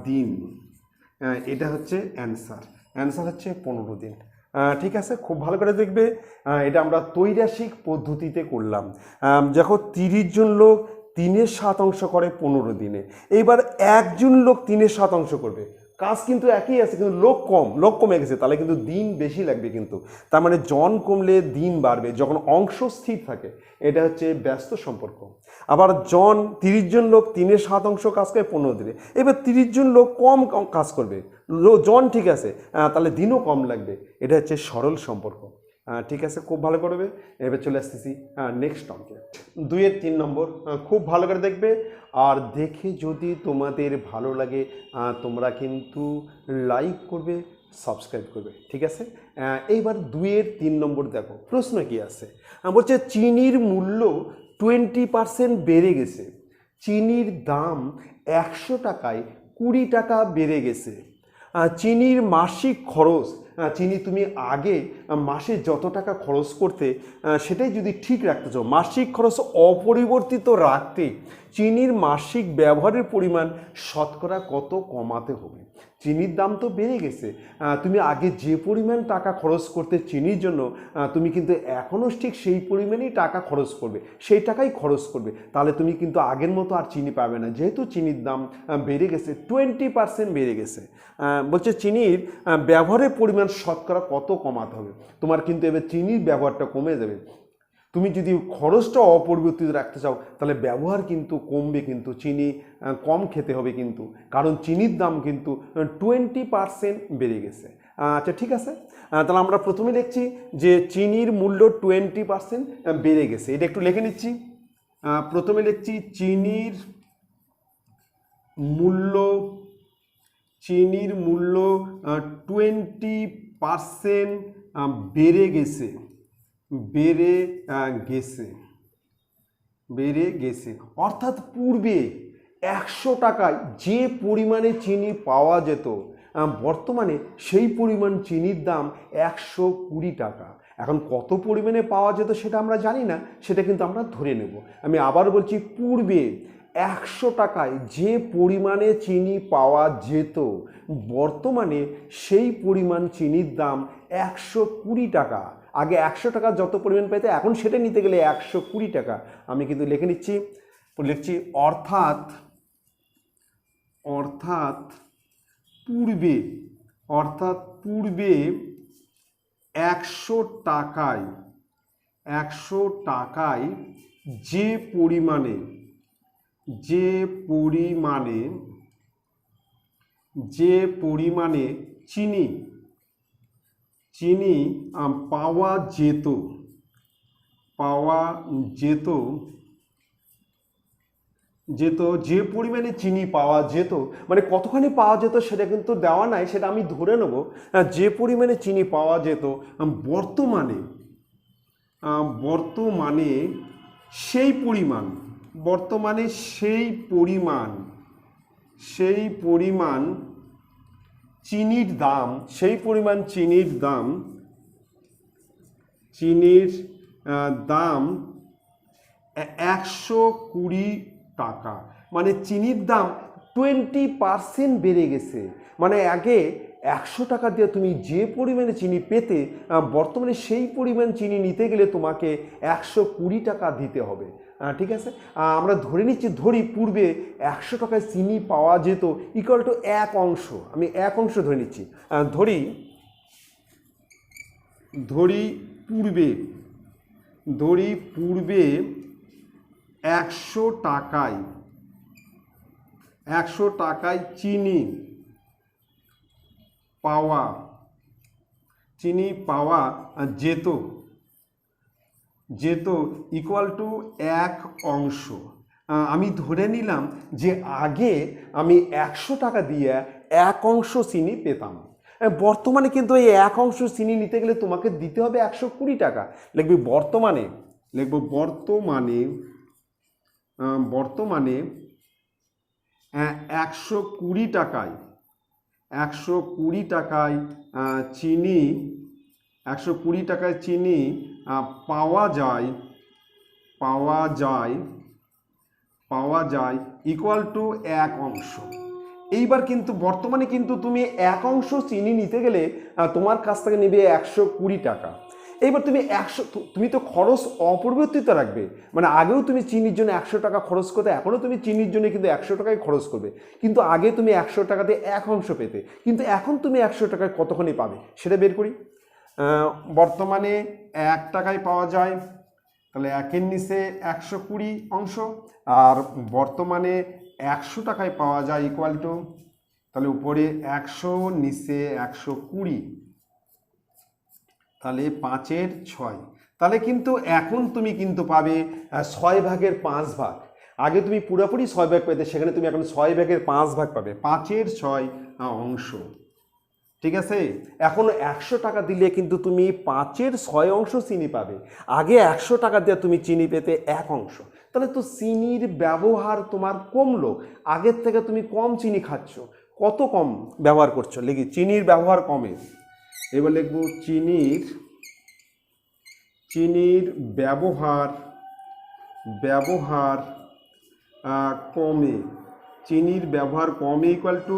দিন, এটা হচ্ছে অ্যান্সার হচ্ছে 15 দিন। ঠিক আছে, খুব ভালো করে দেখবে, এটা আমরা ত্রৈরাসিক পদ্ধতিতে করলাম। যখন 30 জন লোক 3-এর 7 অংশ করে 15 দিনে, এইবার একজন লোক 3-এর 7 অংশ করবে, কাজ কিন্তু একই আছে, কিন্তু লোক কমে গেছে, তাহলে কিন্তু দিন বেশি লাগবে, কিন্তু তার মানে জন কমলে দিন বাড়বে যখন অংশ স্থির থাকে, এটা হচ্ছে ব্যস্ত সম্পর্ক। আবার 30 জন লোক 3-এর 7 অংশ কাজ করে 15 দিনে, এবার 30 জন লোক কম কাজ করবে, জন ঠিক আছে, তাহলে দিনও কম লাগবে, এটা হচ্ছে সরল সম্পর্ক। ঠিক আছে, খুব ভালো করবে। এবার চলে আসতেছি নেক্সট অঙ্কে, 2-এর 3 নম্বর। খুব ভালো করে দেখবে, আর দেখে যদি তোমাদের ভালো লাগে তোমরা কিন্তু লাইক করবে, সাবস্ক্রাইব করবে। ঠিক আছে, এইবার 2-এর 3 নম্বর দেখো, প্রশ্ন কি আছে, বলছে চিনির মূল্য 20% বেড়ে গেছে, চিনির দাম 100 টাকায় 20 টাকা বেড়ে গেছে। চিনির মাসিক খরচ, চিনি তুমি আগে মাসে যত টাকা খরচ করতে সেটাই যদি ঠিক রাখতে চাও, মাসিক খরচ অপরিবর্তিত রাখতে চিনির মাসিক ব্যবহারের পরিমাণ শতকরা কত কমাতে হবে। চিনির দাম তো বেড়ে গেছে, তুমি আগে যে পরিমাণ টাকা খরচ করতে চিনির জন্য, তুমি কিন্তু এখনও ঠিক সেই পরিমাণেই টাকা খরচ করবে, সেই টাকাই খরচ করবে, তাহলে তুমি কিন্তু আগের মতো আর চিনি পাবে না, যেহেতু চিনির দাম বেড়ে গেছে, 20% বেড়ে গেছে। বলছে চিনির ব্যবহারের পরিমাণ শতকরা কত কমাতে হবে, তোমার কিন্তু এবার চিনির ব্যবহারটা কমে যাবে। তুমি যদি খরচটা অপরিবর্তিত রাখতে চাও তাহলে ব্যবহার কিন্তু কমবে, কিন্তু চিনি কম খেতে হবে, কিন্তু কারণ চিনির দাম কিন্তু 20% বেড়ে গেছে। আচ্ছা ঠিক আছে, তাহলে আমরা প্রথমে লিখছি যে চিনির মূল্য 20% বেড়ে গেছে, এটা একটু লিখে নিচ্ছি। প্রথমে লিখছি চিনির মূল্য 20% বেড়ে গেছে, অর্থাৎ পূর্বে 100 টাকায় যে পরিমাণে চিনি পাওয়া যেত, বর্তমানে সেই পরিমাণ চিনির দাম 120 টাকা। এখন কত পরিমাণে পাওয়া যেত সেটা আমরা জানি না, সেটা কিন্তু আমরা ধরে নেব। আমি আবার বলছি, পূর্বে 100 টাকায় যে পরিমাণে চিনি পাওয়া যেত, বর্তমানে সেই পরিমাণ চিনির দাম 120 টাকা। আগে 100 টাকা যত পরিমাণ পেতে, এখন সেটা নিতে গেলে 120 টাকা। আমি কিন্তু লিখে লিখছি, অর্থাৎ পূর্বে 100 টাকায় যে পরিমাণে চিনি পাওয়া যেত, যে পরিমাণে চিনি পাওয়া যেত, মানে কতখানি পাওয়া যেত সেটা কিন্তু দেওয়া নাই, সেটা আমি ধরে নেব। যে পরিমাণে চিনি পাওয়া যেত, বর্তমানে বর্তমানে সেই পরিমাণ, বর্তমানে সেই পরিমাণ, সেই পরিমাণ চিনির দাম, সেই পরিমাণ চিনির দাম, চিনির দাম 120 টাকা। মানে চিনির দাম 20% বেড়ে গেছে। মানে আগে 100 টাকা দিয়ে তুমি যে পরিমাণে চিনি পেতে, বর্তমানে সেই পরিমাণ চিনি নিতে গেলে তোমাকে 120 টাকা দিতে হবে। ঠিক আছে, আমরা ধরে নিচ্ছি, ধরি পূর্বে 100 টাকায় চিনি পাওয়া যেত ইকুয়াল টু 1 অংশ। আমি 1 অংশ ধরে নিচ্ছি, ধরি পূর্বে 100 টাকায় চিনি পাওয়া যেত ইকুয়াল টু 1 অংশ। আমি ধরে নিলাম যে আগে আমি 100 টাকা দিয়ে 1 অংশ চিনি পেতাম। বর্তমানে কিন্তু এই 1 অংশ চিনি নিতে গেলে তোমাকে দিতে হবে 120 টাকা। লিখবি বর্তমানে, লিখব বর্তমানে 120 টাকায়, 120 টাকায় চিনি, 120 টাকায় চিনি পাওয়া যায় ইকুয়াল টু 1 অংশ। এইবার কিন্তু বর্তমানে কিন্তু তুমি 1 অংশ চিনি নিতে গেলে তোমার কাছ থেকে নেবে 120 টাকা। এইবার তুমি তো খরচ অপরিবর্তিত রাখবে। মানে আগেও তুমি চিনির জন্য 100 টাকা খরচ করতে, এখনও তুমি চিনির জন্য কিন্তু 100 টাকায় খরচ করবে। কিন্তু আগে তুমি 100 টাকাতে 1 অংশ পেতে, কিন্তু এখন তুমি 100 টাকায় কতখানি পাবে সেটা বের করি। বর্তমানে 1 টাকায় পাওয়া যায়, তাহলে 1-এর নিচে 120 অংশ, আর বর্তমানে 100 টাকায় পাওয়া যায় ইকুয়াল টু, তাহলে উপরে 100 নিচে 120, তাহলে 5-এর 6। তাহলে কিন্তু এখন তুমি কিন্তু পাবে 6/5 আগে তুমি পুরোপুরি 6 ভাগ পেতে, সেখানে তুমি এখন 6/5 পাবে, 5-এর 6 অংশ। ঠিক আছে, এখন 100 টাকা দিলে কিন্তু তুমি 5-এর 6 অংশ চিনি পাবে। আগে 100 টাকা দিয়ে তুমি চিনি পেতে 1 অংশ। তাহলে তো চিনির ব্যবহার তোমার কমলো, আগের থেকে তুমি কম চিনি খাচ্ছ। কত কম ব্যবহার করছো? লিখি চিনির ব্যবহার কমে। এবার লিখব চিনির ব্যবহার কমে, চিনির ব্যবহার কমে ইকুয়াল টু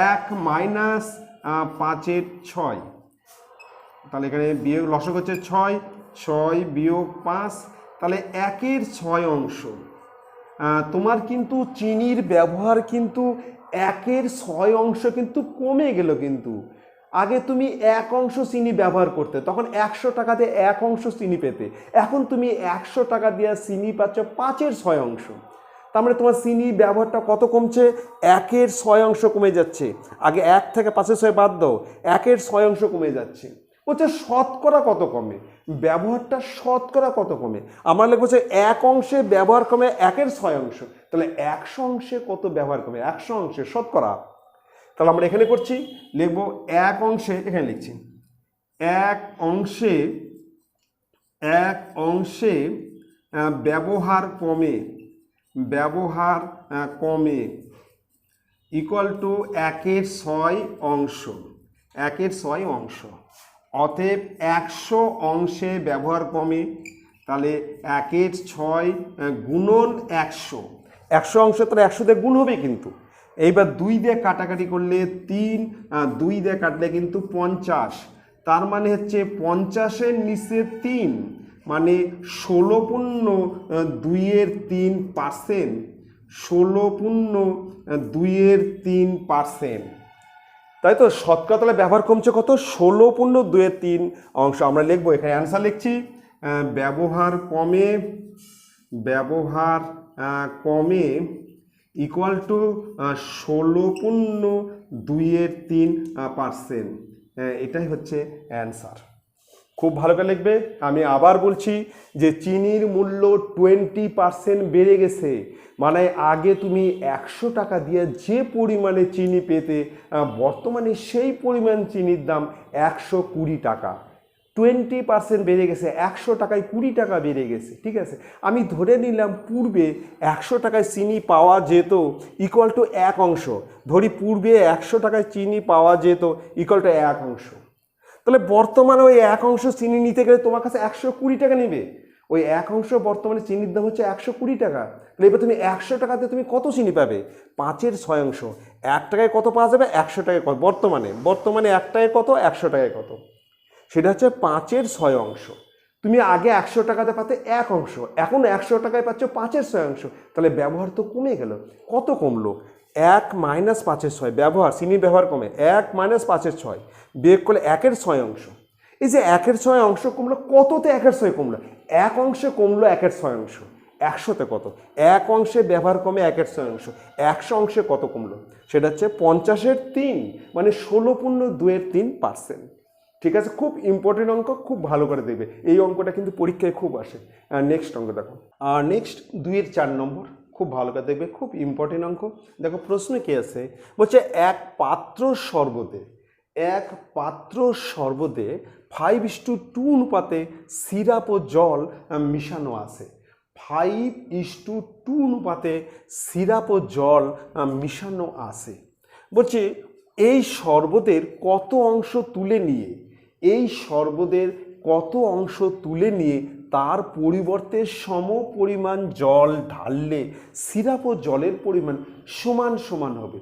1 মাইনাস 5-এর 6। তাহলে এখানে বিয়োগ লসক হচ্ছে 6 বিয়োগ 5, তাহলে 1-এর 6 অংশ। তোমার কিন্তু চিনির ব্যবহার কিন্তু 1-এর 6 অংশ কিন্তু কমে গেল। কিন্তু আগে তুমি 1 অংশ চিনি ব্যবহার করতে, তখন 100 টাকা দিয়ে 1 অংশ চিনি পেতে। এখন তুমি 100 টাকা দিয়ে চিনি পাচ্ছ 5-এর 6 অংশ। তার মানে তোমার চিনি ব্যবহারটা কত কমছে? 1-এর 6 অংশ কমে যাচ্ছে। আগে 1 থেকে 5-এর 6 বাদ দাও, 1-এর 6 অংশ কমে যাচ্ছে। বলছে শতকরা কত কমে, ব্যবহারটা শতকরা কত কমে। আমার লিখবো হচ্ছে 1 অংশে ব্যবহার কমে 1-এর 6 অংশ। তাহলে 100 অংশে কত ব্যবহার কমে? 100 অংশে শতকরা। তাহলে আমরা এখানে করছি, লিখবো 1 অংশে, এখানে লিখছি 1 অংশে ব্যবহার কমে ইকুয়াল টু 1-এর 6 অংশ, 1-এর 6 অংশ। অতএব 100 অংশে ব্যবহার কমে, তাহলে 1-এর 6 গুণন 100, 100 অংশ, তাহলে 100 দিয়ে গুণ হবে। কিন্তু এইবার 2 দিয়ে কাটাকাটি করলে 3, 2 দিয়ে কাটলে কিন্তু 50। তার মানে হচ্ছে 50-এর নিচে 3, মানে 16.2%, 16.2%। তাই তো শতকরা তাহলে ব্যবহার কমছে কত? 16.2% অংশ। আমরা লিখবো, এখানে অ্যান্সার লিখছি, ব্যবহার কমে ইকুয়াল টু 16.2%। এটাই হচ্ছে অ্যান্সার। খুব ভালো করে লিখবে। আমি আবার বলছি যে চিনির মূল্য 20% বেড়ে গেছে। মানে আগে তুমি 100 টাকা দিয়ে যে পরিমাণে চিনি পেতে, বর্তমানে সেই পরিমাণ চিনির দাম 120 টাকা। 20% বেড়ে গেছে, 100 টাকায় 20 টাকা বেড়ে গেছে। ঠিক আছে, আমি ধরে নিলাম পূর্বে 100 টাকায় চিনি পাওয়া যেত ইকুয়াল টু 1 অংশ। ধরি পূর্বে 100 টাকায় চিনি পাওয়া যেত ইকুয়াল টু 1 অংশ। তাহলে বর্তমানে ওই 1 অংশ চিনি নিতে গেলে তোমার কাছে 120 টাকা নেবে। ওই 1 অংশ বর্তমানে চিনির দাম হচ্ছে 120 টাকা। তাহলে এবার তুমি 100 টাকাতে তুমি কত চিনি পাবে? 5-এর 6 অংশ। 1 টাকায় কত পাওয়া যাবে? 100 টাকায় কত? বর্তমানে 1 টাকায় কত? 100 টাকায় কত? সেটা হচ্ছে 5-এর 6 অংশ। তুমি আগে 100 টাকাতে পাতে 1 অংশ, এখন 100 টাকায় পাচ্ছ 5-এর 6 অংশ। তাহলে ব্যবহার তো কমে গেল। কত কমলো? 1 মাইনাস 5-এর 6 ব্যবহার, চিনির ব্যবহার কমে 1 মাইনাস 5-এর 6 বিয়োগ করলে 1-এর 6 অংশ। এই যে 1-এর 6 অংশ কমলো, কততে 1-এর 6 কমলো? 1 অংশে কমলো 1-এর 6 অংশ। 100-তে কত? 1 অংশে ব্যবহার কমে 1-এর 6 অংশ। 100 অংশে কত কমলো? সেটা হচ্ছে 50-এর 3, মানে 16.2%। ঠিক আছে, খুব ইম্পর্টেন্ট অঙ্ক, খুব ভালো করে দেখবে। এই অঙ্কটা কিন্তু পরীক্ষায় খুব আসে। নেক্সট অঙ্ক দেখো। নেক্সট 2-এর 4 নম্বর, খুব ভালো করে দেখবে, খুব ইম্পর্টেন্ট অঙ্ক। দেখো প্রশ্ন কি আছে, বলছে এক পাত্র শরবতে 5:2 অনুপাতে সিরাপ ও জল মিশানো আছে। 5:2 অনুপাতে সিরাপ ও জল মিশানো আছে। বলছে এই শরবতের কত অংশ তুলে নিয়ে তার পরিবর্তে সম পরিমাণ জল ঢাললে সিরাপ ও জলের পরিমাণ সমান সমান হবে।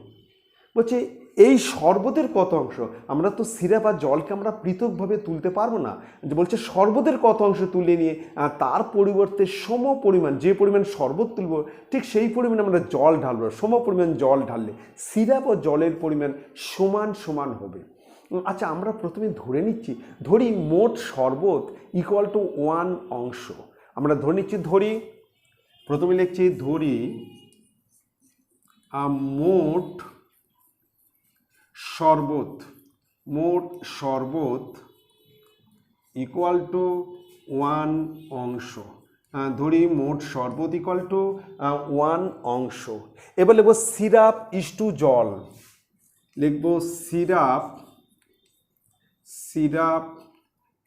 বলছে এই শরবতের কত অংশ, আমরা তো সিরাপ আর জলকে আমরা পৃথকভাবে তুলতে পারবো না। যে বলছে শরবতের কত অংশ তুলে নিয়ে তার পরিবর্তে সম পরিমাণ, যে পরিমাণ শরবত তুলব ঠিক সেই পরিমাণে আমরা জল ঢালবো। সম পরিমাণ জল ঢাললে সিরাপ ও জলের পরিমাণ সমান সমান হবে। আচ্ছা, আমরা প্রথমে ধরে নিচ্ছি, ধরি মোট শরবত ইকুয়াল টু 1 অংশ। আমরা ধরে নিচ্ছি, প্রথমে লিখছি ধরি মোট শরবত ইকুয়াল টু 1 অংশ। ধরি মোট শরবত ইকুয়াল টু 1 অংশ। এবার লিখব সিরাপ ইস টু জল, লিখব সিরাপ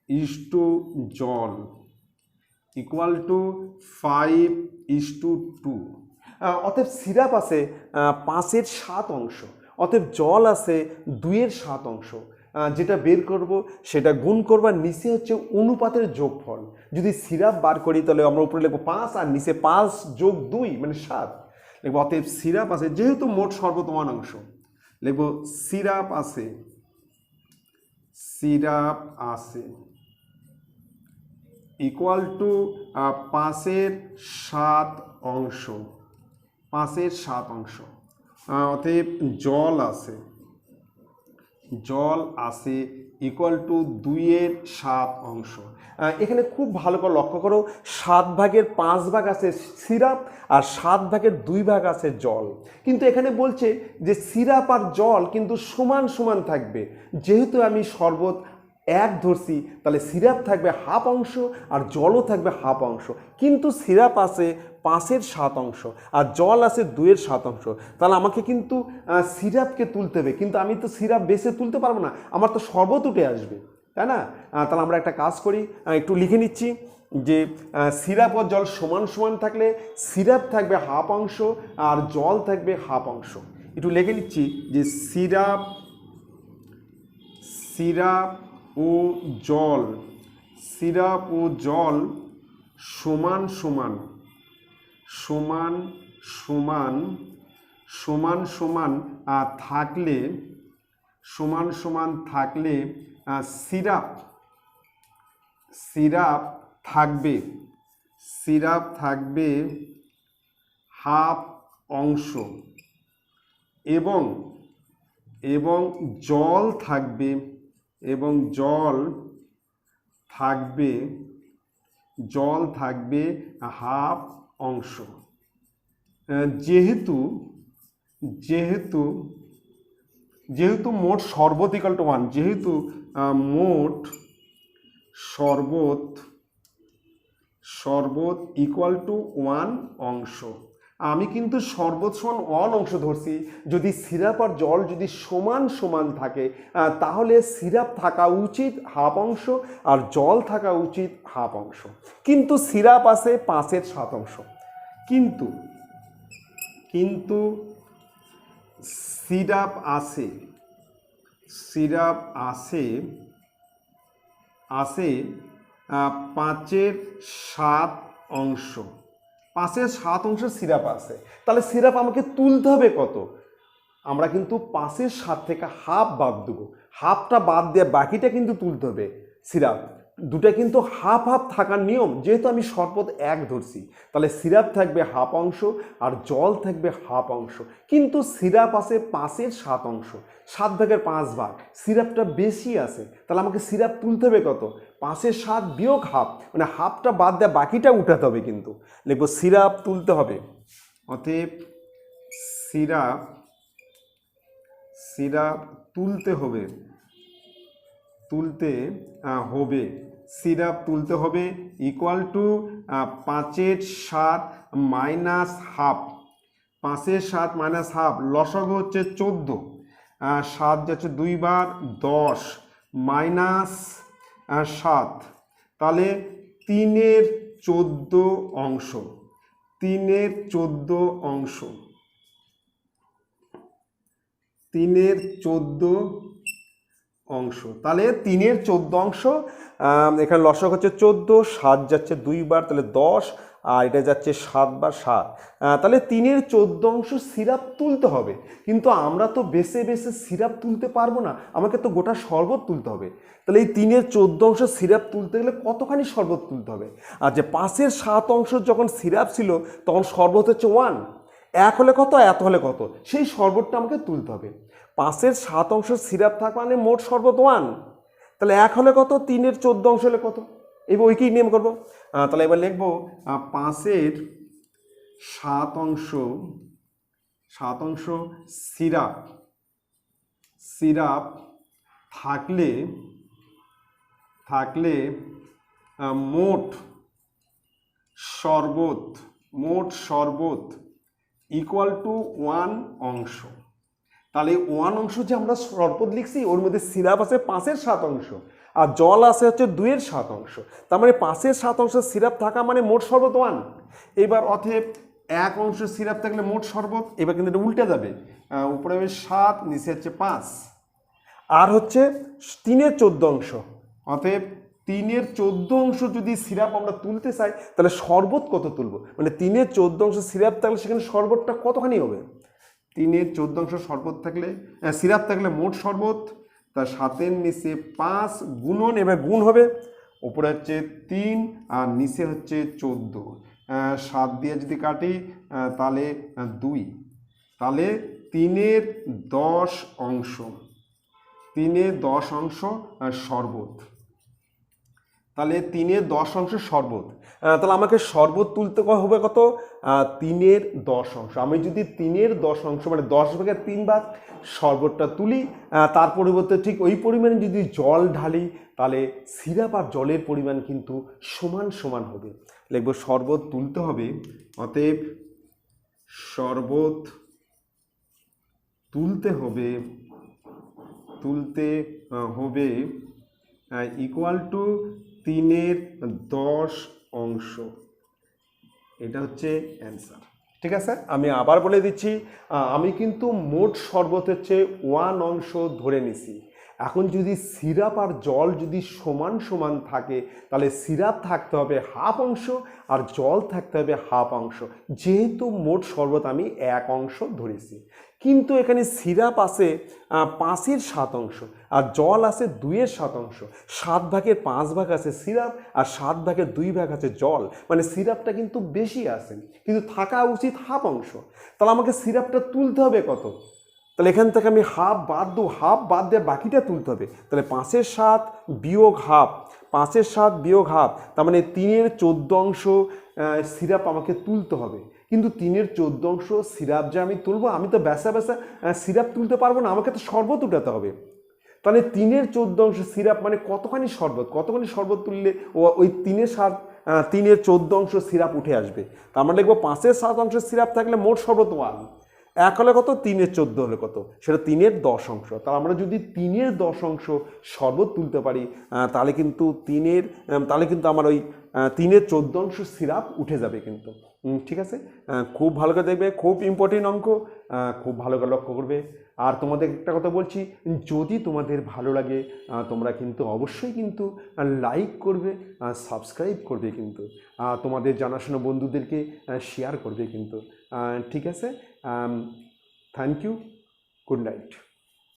ইস টু জল ইকুয়াল টু 5:2। অতএব সিরাপ আছে 5-এর 7 অংশ, অতএব জল আছে 2-এর 7 অংশ। যেটা বের করব সেটা গুণ করবার, নিচে হচ্ছে অনুপাতের যোগফল। যদি সিরাপ বার করি তাহলে আমরা উপরে লিখবো 5 আর নিচে 5 যোগ 2 মানে 7 লিখবো। অতএব সিরাপ আছে, যেহেতু মোট শরবত 1 অংশ, লিখবো সিরাপ আছে ইকুয়াল টু 5-এর 7 অংশ। অতএব জল আছে ইকুয়াল টু 2-এর 7 অংশ। এখানে খুব ভালো করে লক্ষ্য করো, 7/5 আছে সিরাপ আর 7/2 আছে জল। কিন্তু এখানে বলছে যে সিরাপ আর জল কিন্তু সমান সমান থাকবে। যেহেতু আমি শরবত 1 ধরছি, তাহলে সিরাপ থাকবে 1/2 অংশ আর জলও থাকবে 1/2 অংশ। কিন্তু সিরাপ আছে 5-এর 7 অংশ আর জল আছে 2-এর 7 অংশ। তাহলে আমাকে কিন্তু সিরাপকে তুলতে হবে, কিন্তু আমি তো সিরাপ বেছে তুলতে পারবো না, আমার তো শরবত উঠে আসবে, তাই না? তাহলে আমরা একটা কাজ করি, একটু লিখে নিচ্ছি যে সিরাপ ও জল সমান সমান থাকলে সিরাপ থাকবে 1/2 অংশ আর জল থাকবে 1/2 অংশ। একটু লিখে নিচ্ছি যে সিরাপ ও জল সমান সমান থাকলে সিরাপ থাকবে 1/2 অংশ এবং জল থাকবে 1/2 অংশ। যেহেতু মোট শরবত ইকুয়াল টু 1, যেহেতু মোট শরবত ইকুয়াল টু 1 অংশ, আমি কিন্তু শরবত সমান 1 অংশ ধরছি। যদি সিরাপ আর জল যদি সমান সমান থাকে তাহলে সিরাপ থাকা উচিত হাফ অংশ আর জল থাকা উচিত হাফ অংশ। কিন্তু সিরাপ আছে 5/7 কিন্তু কিন্তু সিরাপ আছে সিরাপ আছে আছে 5/7 5/7 সিরাপ আছে। তাহলে সিরাপ আমাকে তুলতে হবে কত? আমরা কিন্তু 5/7 থেকে হাফ বাদ দেবো, হাফটা বাদ দিয়ে বাকিটা কিন্তু তুলতে হবে। সিরাপ দুটা কিন্তু হাফ হাফ থাকার নিয়ম, যেহেতু আমি শরবত 1 ধরছি তাহলে সিরাপ থাকবে হাফ অংশ আর জল থাকবে হাফ অংশ। কিন্তু সিরাপ আছে 5/7, 7/5 সিরাপটা বেশি আছে। তাহলে আমাকে সিরাপ তুলতে হবে কত? 5/7 বিয়োগ হাফ, মানে হাফটা বাদ দেওয়া বাকিটা উঠাতে হবে। কিন্তু লিখবো সিরাপ তুলতে হবে, অতএব সিরাপ সিরাপ তুলতে হবে সিরাপ তুলতে হবে equal to 5/7 minus half. 5/7 minus half লসাগু হচ্ছে 14, 7 যাচ্ছে 2 বার 10 মাইনাস 7, তাহলে 3/14 অংশ। 3/14 অংশ 3/14 অংশ, তাহলে 3/14 অংশ। এখানে লসাগু হচ্ছে 14, 7 যাচ্ছে 2 বার তাহলে 10 আর এটা যাচ্ছে 7 বার 7, তাহলে 3/14 অংশ সিরাপ তুলতে হবে। কিন্তু আমরা তো বেছে বেছে সিরাপ তুলতে পারবো না, আমাকে তো গোটা শরবত তুলতে হবে। তাহলে এই 3/14 অংশ সিরাপ তুলতে গেলে কতখানি শরবত তুলতে হবে? আর যে 5/7 অংশ যখন সিরাপ ছিল তখন শরবত হচ্ছে 1, 1 হলে কত, এত হলে কত, সেই শরবতটা আমাকে তুলতে হবে। 5/7 অংশ সিরাপ থাকা মানে মোট শরবত 1, তাহলে 1 হলে কত, 3/14 অংশ হলে কত, এবার ওইকেই নিয়ম করবো। তাহলে এবার লিখবো 5/7 অংশ সিরাপ থাকলে মোট শরবত ইকুয়াল টু 1 অংশ। তাহলে 1 অংশ যে আমরা শরবত লিখছি ওর মধ্যে সিরাপ আছে 5/7 অংশ আর জল আছে হচ্ছে 2/7 অংশ। তার মানে 5/7 অংশ সিরাপ থাকা মানে মোট শরবত 1। এবার অতএব 1 অংশ সিরাপ থাকলে মোট শরবত, এবার কিন্তু এটা উল্টে যাবে, উপরে 7 নিচে হচ্ছে 5 আর হচ্ছে 3/14 অংশ। অতএব 3/14 অংশ যদি সিরাপ আমরা তুলতে চাই তাহলে শরবত কত তুলবো, মানে 3/14 অংশ সিরাপ থাকলে সেখানে শরবতটা কতখানি হবে? 3/14 অংশ শরবত থাকলে সিরাপ থাকলে মোট শরবত তার 7-এর নিচে 5 গুণন, এবার গুণ হবে, উপরে হচ্ছে 3 আর নিচে হচ্ছে 14, 7 দিয়ে যদি কাটি তাহলে 2, তাহলে 3/10 অংশ 3/10 অংশ শরবত। তাহলে 3/10 অংশ শরবত, তাহলে আমাকে শরবত তুলতে হবে কত? 3/10 অংশ। আমি যদি 3/10 অংশ মানে 10/3 শরবতটা তুলি, তার পরিবর্তে ঠিক ওই পরিমাণে যদি জল ঢালি তাহলে সিরাপ আর জলের পরিমাণ কিন্তু সমান সমান হবে। লিখব শরবত তুলতে হবে, অতএব শরবত তুলতে হবে ইকুয়াল টু 3/10 অংশ। এটা হচ্ছে অ্যান্সার। ঠিক আছে, আমি আবার বলে দিচ্ছি, আমি কিন্তু মোট শরবত হচ্ছে 1 অংশ ধরে নিছি। এখন যদি সিরাপ আর জল যদি সমান সমান থাকে তাহলে সিরাপ থাকতে হবে হাফ অংশ আর জল থাকতে হবে হাফ অংশ, যেহেতু মোট শরবত আমি 1 অংশ ধরেছি। কিন্তু এখানে সিরাপ আছে 5/7 অংশ আর জল আছে 2/7 অংশ, 7/5 আছে সিরাপ আর 7/2 আছে জল, মানে সিরাপটা কিন্তু বেশি আছে কিন্তু থাকা উচিত হাফ অংশ। তাহলে আমাকে সিরাপটা তুলতে হবে কত? তাহলে এখান থেকে আমি হাফ বাদ দেবো, হাফ বাদ দিয়ে বাকিটা তুলতে হবে। তাহলে 5/7 বিয়োগ হাফ, 5/7 বিয়োগ হাফ, তার মানে 3/14 অংশ সিরাপ আমাকে তুলতে হবে। কিন্তু 3/14 অংশ সিরাপ যে আমি তুলবো, আমি তো বেসা সিরাপ তুলতে পারবো না, আমাকে তো শরবত উঠাতে হবে। তাহলে 3/14 অংশ সিরাপ মানে কতখানি শরবত তুললে ওই 3/7 3-এর 14 অংশ সিরাপ উঠে আসবে। তা আমরা লিখবো 5-এর 7 অংশ সিরাপ থাকলে মোট শরবত 1, 1 হলে কত, 3-এর 14 হলে কত, সেটা 3-এর 10 অংশ। তাহলে আমরা যদি 3-এর 10 অংশ শরবত তুলতে পারি তাহলে কিন্তু আমার ওই 3-এর 14 অংশ সিরাপ উঠে যাবে কিন্তু। ঠিক আছে, খুব ভালো করে দেখবে, খুব ইম্পর্টেন্ট অঙ্ক, খুব ভালো করে লক্ষ্য করবে। আর তোমাদের একটা কথা বলছি, যদি তোমাদের ভালো লাগে তোমরা কিন্তু অবশ্যই কিন্তু লাইক করবে, সাবস্ক্রাইব করবে কিন্তু, তোমাদের জানাশোনা বন্ধুদেরকে শেয়ার করবে কিন্তু। ঠিক আছে, থ্যাংক ইউ, গুড নাইট।